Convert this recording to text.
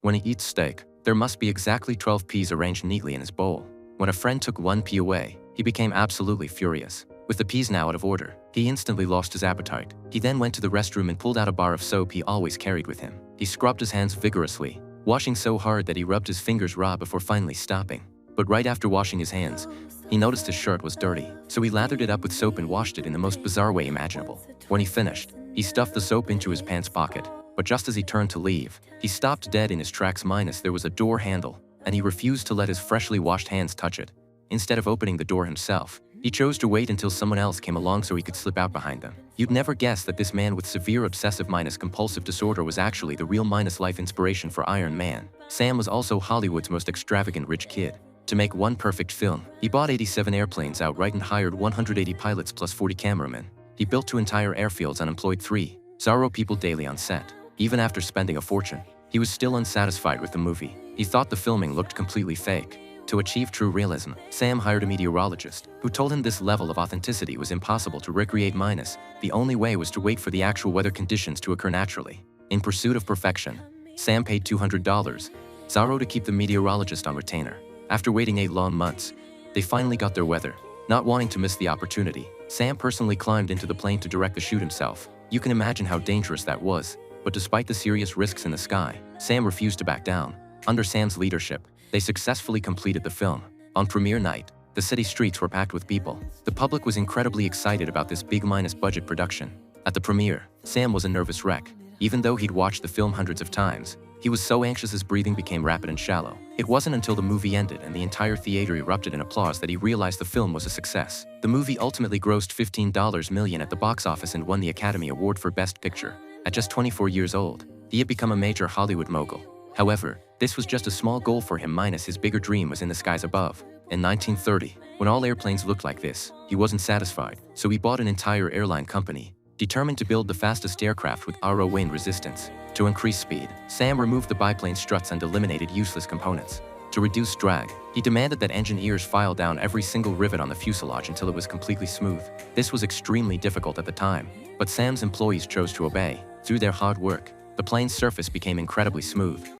When he eats steak, there must be exactly 12 peas arranged neatly in his bowl. When a friend took one pea away, he became absolutely furious. With the peas now out of order, he instantly lost his appetite. He then went to the restroom and pulled out a bar of soap he always carried with him. He scrubbed his hands vigorously, washing so hard that he rubbed his fingers raw before finally stopping. But right after washing his hands, he noticed his shirt was dirty, so he lathered it up with soap and washed it in the most bizarre way imaginable. When he finished, he stuffed the soap into his pants pocket, but just as he turned to leave, he stopped dead in his tracks. There was a door handle, and he refused to let his freshly washed hands touch it. Instead of opening the door himself, he chose to wait until someone else came along so he could slip out behind them. You'd never guess that this man with severe obsessive-compulsive disorder was actually the real life inspiration for Iron Man. Sam was also Hollywood's most extravagant rich kid. To make one perfect film, he bought 87 airplanes outright and hired 180 pilots plus 40 cameramen. He built 2 entire airfields and employed 3 Zorro people daily on set. Even after spending a fortune, he was still unsatisfied with the movie. He thought the filming looked completely fake. To achieve true realism, Sam hired a meteorologist, who told him this level of authenticity was impossible to recreate. The only way was to wait for the actual weather conditions to occur naturally. In pursuit of perfection, Sam paid $200 Zorro to keep the meteorologist on retainer. After waiting 8 long months, they finally got their weather. Not wanting to miss the opportunity, Sam personally climbed into the plane to direct the shoot himself. You can imagine how dangerous that was, but despite the serious risks in the sky, Sam refused to back down. Under Sam's leadership, they successfully completed the film. On premiere night, the city streets were packed with people. The public was incredibly excited about this big budget production. At the premiere, Sam was a nervous wreck. Even though he'd watched the film hundreds of times, he was so anxious his breathing became rapid and shallow. It wasn't until the movie ended and the entire theater erupted in applause that he realized the film was a success. The movie ultimately grossed $15 million at the box office and won the Academy Award for Best Picture. At just 24 years old, he had become a major Hollywood mogul. However, this was just a small goal for him. His bigger dream was in the skies above. In 1930, when all airplanes looked like this, he wasn't satisfied, so he bought an entire airline company, determined to build the fastest aircraft with RO wind resistance. To increase speed, Sam removed the biplane struts and eliminated useless components. To reduce drag, he demanded that engineers file down every single rivet on the fuselage until it was completely smooth. This was extremely difficult at the time, but Sam's employees chose to obey. Through their hard work, the plane's surface became incredibly smooth.